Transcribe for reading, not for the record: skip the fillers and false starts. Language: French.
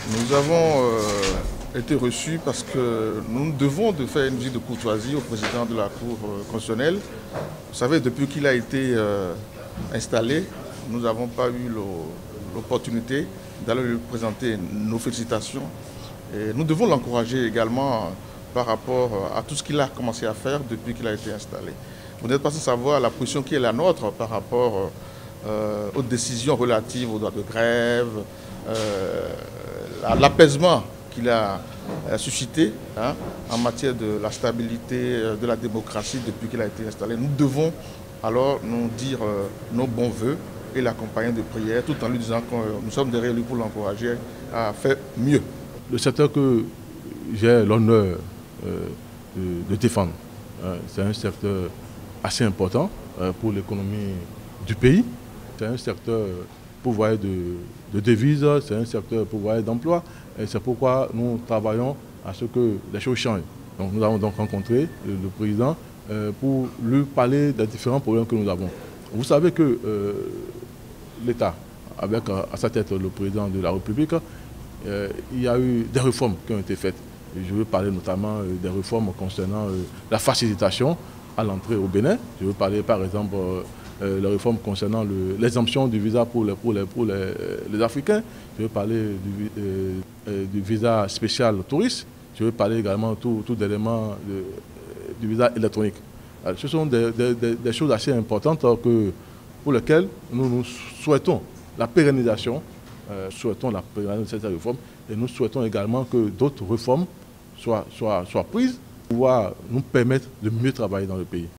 Nous avons été reçus parce que nous devons de faire une visite de courtoisie au président de la Cour constitutionnelle. Vous savez, depuis qu'il a été installé, nous n'avons pas eu l'opportunité d'aller lui présenter nos félicitations. Et nous devons l'encourager également par rapport à tout ce qu'il a commencé à faire depuis qu'il a été installé. Vous n'êtes pas sans savoir la position qui est la nôtre par rapport aux décisions relatives aux droits de grève, l'apaisement qu'il a suscité en matière de la stabilité de la démocratie depuis qu'il a été installé. Nous devons alors nous dire nos bons voeux et l'accompagner de prières tout en lui disant que nous sommes derrière lui pour l'encourager à faire mieux. Le secteur que j'ai l'honneur de défendre, c'est un secteur assez important pour l'économie du pays. C'est un secteur pourvoyeur de devises, c'est un secteur pourvoyeur d'emplois. Et c'est pourquoi nous travaillons à ce que les choses changent. Donc nous avons donc rencontré le président pour lui parler des différents problèmes que nous avons. Vous savez que l'État, avec à sa tête le président de la République, il y a eu des réformes qui ont été faites. Je veux parler notamment des réformes concernant la facilitation à l'entrée au Bénin. Je veux parler par exemple les réformes concernant l'exemption du visa pour les Africains. Je veux parler du visa spécial touriste. Je veux parler également tout élément du visa électronique. Ce sont des choses assez importantes pour lesquelles nous souhaitons la pérennisation. Souhaitons la pérennisation de cette réforme et nous souhaitons également que d'autres réformes soient prises pour pouvoir nous permettre de mieux travailler dans le pays.